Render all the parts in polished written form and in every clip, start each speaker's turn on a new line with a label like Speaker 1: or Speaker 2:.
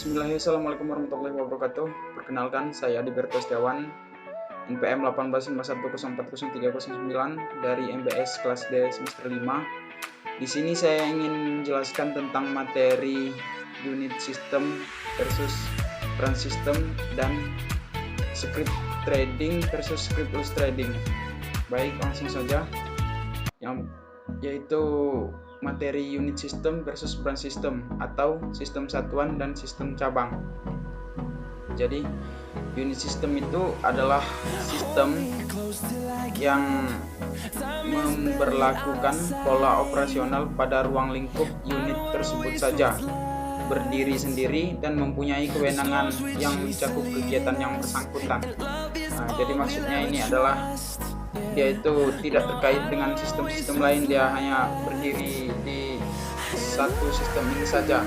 Speaker 1: Bismillahirrahmanirrahim. Assalamualaikum warahmatullahi wabarakatuh. Perkenalkan, saya Adiberto Setiawan, NPM 1851040309 dari MBS kelas D semester 5. Di sini saya ingin menjelaskan tentang materi unit system versus branch system dan script trading versus scriptless trading. Baik, langsung saja. Yaitu materi unit system versus branch system atau sistem satuan dan sistem cabang. Jadi unit system itu adalah sistem yang memberlakukan pola operasional pada ruang lingkup unit tersebut saja, berdiri sendiri dan mempunyai kewenangan yang mencakup kegiatan yang bersangkutan. Jadi maksudnya ini adalah dia itu tidak terkait dengan sistem-sistem lain, dia hanya berdiri di satu sistem ini saja.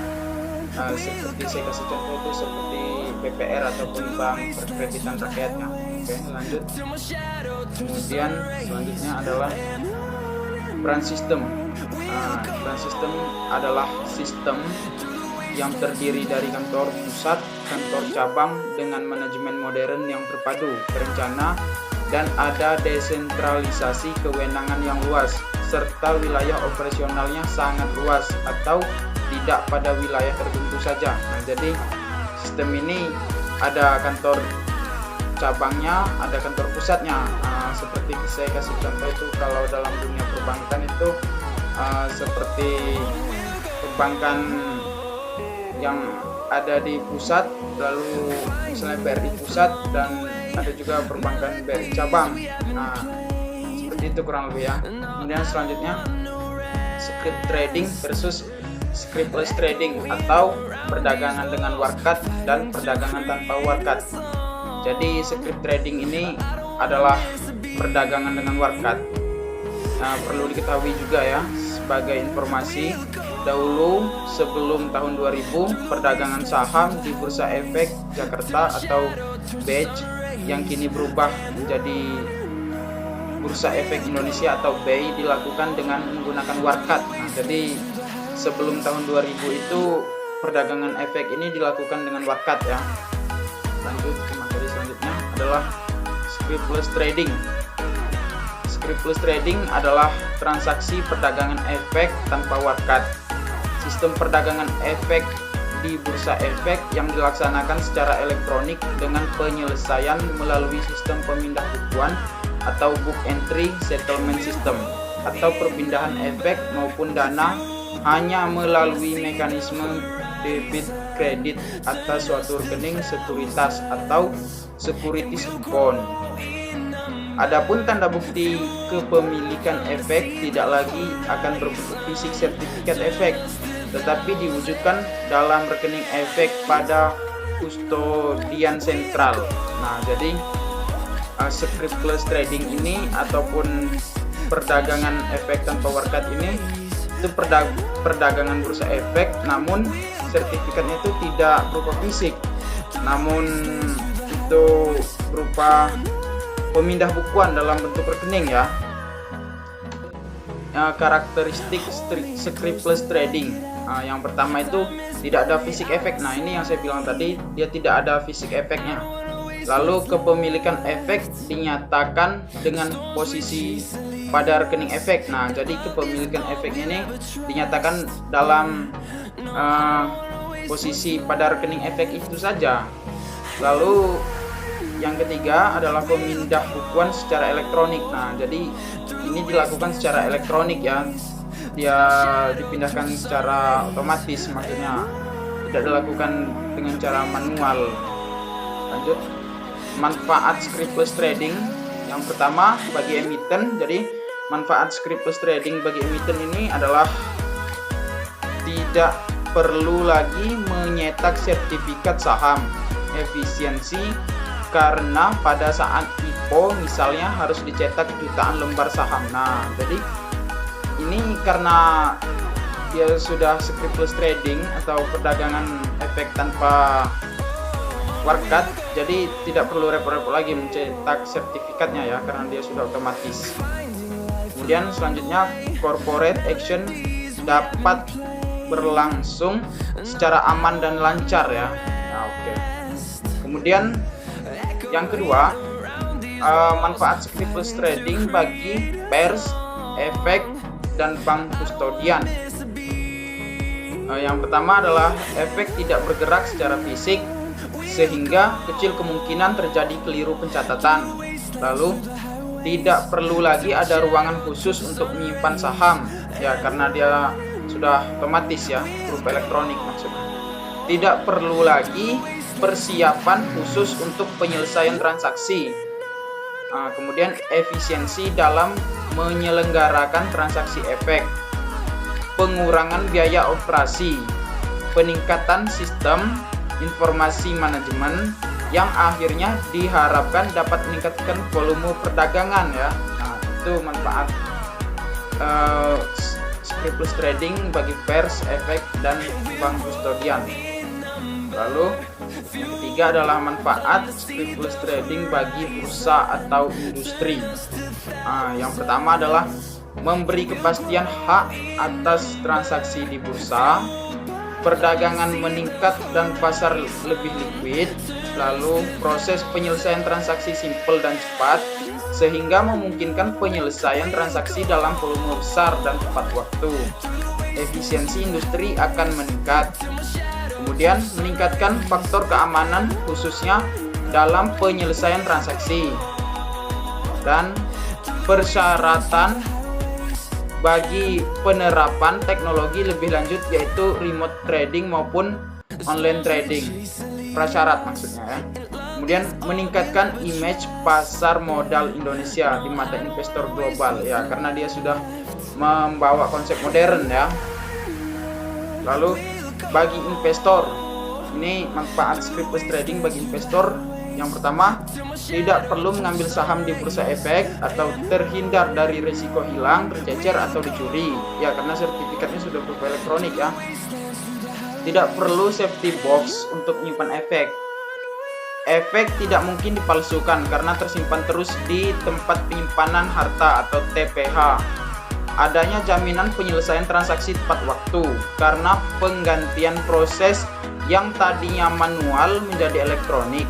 Speaker 1: Seperti saya kasih contoh itu seperti BPR ataupun bank perkreditan rakyatnya. Oke, lanjut. Kemudian selanjutnya adalah branch system. Branch system adalah sistem yang terdiri dari kantor pusat, kantor cabang dengan manajemen modern yang terpadu, terencana, dan ada desentralisasi kewenangan yang luas, serta wilayah operasionalnya sangat luas atau tidak pada wilayah tertentu saja. Jadi sistem ini ada kantor cabangnya, ada kantor pusatnya. Seperti saya kasih contoh itu kalau dalam dunia perbankan itu seperti perbankan yang ada di pusat, lalu misalnya BRI pusat, dan ada juga perbankan BRI cabang. Seperti itu kurang lebih ya. Kemudian selanjutnya script trading versus scriptless trading atau perdagangan dengan warkat dan perdagangan tanpa warkat. Jadi script trading ini adalah perdagangan dengan warkat. Perlu diketahui juga ya, sebagai informasi, dahulu sebelum tahun 2000 perdagangan saham di Bursa Efek Jakarta atau BEJ yang kini berubah menjadi Bursa Efek Indonesia atau BEI dilakukan dengan menggunakan warkat. Jadi sebelum tahun 2000 itu perdagangan efek ini dilakukan dengan warkat ya. Lanjut ke materi selanjutnya adalah scriptless trading. Scriptless trading adalah transaksi perdagangan efek tanpa warkat. Sistem perdagangan efek di Bursa Efek yang dilaksanakan secara elektronik dengan penyelesaian melalui sistem pemindah bukuan atau book entry settlement system, atau perpindahan efek maupun dana hanya melalui mekanisme debit kredit atas suatu rekening sekuritas atau securities bond. Adapun tanda bukti kepemilikan efek tidak lagi akan berbentuk fisik sertifikat efek, tetapi diwujudkan dalam rekening efek pada kustodian sentral. Jadi scriptless trading ini ataupun perdagangan efek tanpa warkat ini itu perdagangan bursa efek, namun sertifikatnya itu tidak berupa fisik, namun itu berupa pemindah bukuan dalam bentuk rekening ya. Karakteristik scriptless trading, yang pertama itu tidak ada fisik efek. Ini yang saya bilang tadi, dia tidak ada fisik efeknya. Lalu kepemilikan efek dinyatakan dengan posisi pada rekening efek. Jadi kepemilikan efeknya ini dinyatakan dalam posisi pada rekening efek itu saja. Lalu yang ketiga adalah pemindah bukuan secara elektronik. Jadi ini dilakukan secara elektronik ya. Dia dipindahkan secara otomatis, maksudnya tidak dilakukan dengan cara manual. Lanjut, manfaat scriptless trading. Yang pertama bagi emiten. Jadi manfaat scriptless trading bagi emiten ini adalah tidak perlu lagi menyetak sertifikat saham, efisiensi, karena pada saat IPO misalnya harus dicetak jutaan lembar saham. Jadi ini karena dia sudah scriptless trading atau perdagangan efek tanpa warkat, jadi tidak perlu repot-repot lagi mencetak sertifikatnya ya, karena dia sudah otomatis. Kemudian selanjutnya corporate action dapat berlangsung secara aman dan lancar ya. Nah, oke. Kemudian yang kedua, manfaat scriptless trading bagi pairs, efek, dan bank kustodian. Yang pertama adalah efek tidak bergerak secara fisik, sehingga kecil kemungkinan terjadi keliru pencatatan. Lalu tidak perlu lagi ada ruangan khusus untuk menyimpan saham ya, karena dia sudah otomatis ya, berupa elektronik maksudnya. Tidak perlu lagi persiapan khusus untuk penyelesaian transaksi. Kemudian efisiensi dalam menyelenggarakan transaksi efek, pengurangan biaya operasi, peningkatan sistem informasi manajemen yang akhirnya diharapkan dapat meningkatkan volume perdagangan ya. Nah, itu manfaat scriptless trading bagi pairs, efek, dan bank kustodian. Lalu yang ketiga adalah manfaat scriptless trading bagi bursa atau industri. Yang pertama adalah memberi kepastian hak atas transaksi di bursa, perdagangan meningkat dan pasar lebih liquid. Lalu proses penyelesaian transaksi simpel dan cepat, sehingga memungkinkan penyelesaian transaksi dalam volume besar dan tepat waktu. Efisiensi industri akan meningkat. Kemudian meningkatkan faktor keamanan khususnya dalam penyelesaian transaksi. Dan persyaratan bagi penerapan teknologi lebih lanjut yaitu remote trading maupun online trading. Prasyarat maksudnya ya. Kemudian meningkatkan image pasar modal Indonesia di mata investor global ya, karena dia sudah membawa konsep modern ya. Lalu bagi investor, ini manfaat scriptless trading bagi investor. Yang pertama, tidak perlu mengambil saham di bursa efek atau terhindar dari risiko hilang, tercecer, atau dicuri ya, karena sertifikatnya sudah berupa elektronik ya. Tidak perlu safety box untuk menyimpan efek. Efek tidak mungkin dipalsukan karena tersimpan terus di tempat penyimpanan harta atau TPH. Adanya jaminan penyelesaian transaksi tepat waktu karena penggantian proses yang tadinya manual menjadi elektronik.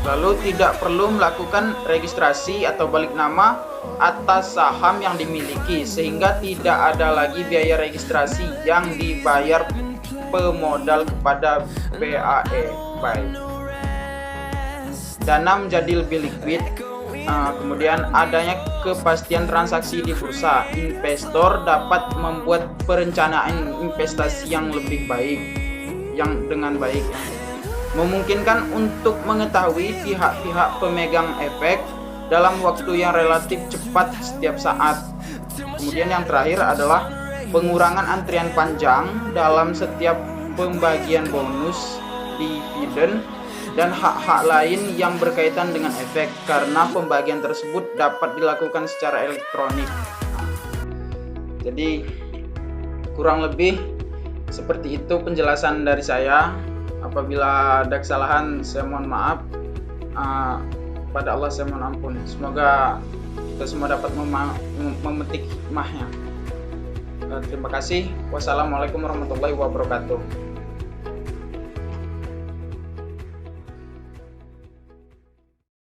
Speaker 1: Lalu tidak perlu melakukan registrasi atau balik nama atas saham yang dimiliki, sehingga tidak ada lagi biaya registrasi yang dibayar pemodal kepada BAE. Baik. Dana menjadi lebih liquid. Kemudian adanya kepastian transaksi di bursa. Investor dapat membuat perencanaan investasi yang lebih baik, yang dengan baik, memungkinkan untuk mengetahui pihak-pihak pemegang efek dalam waktu yang relatif cepat setiap saat. Kemudian yang terakhir adalah pengurangan antrian panjang dalam setiap pembagian bonus, dividen, dan hak-hak lain yang berkaitan dengan efek, karena pembagian tersebut dapat dilakukan secara elektronik. Jadi kurang lebih seperti itu penjelasan dari saya. Apabila ada kesalahan saya mohon maaf. Pada Allah saya mohon ampun. Semoga kita semua dapat memetik hikmahnya. Terima kasih. Wassalamualaikum warahmatullahi wabarakatuh.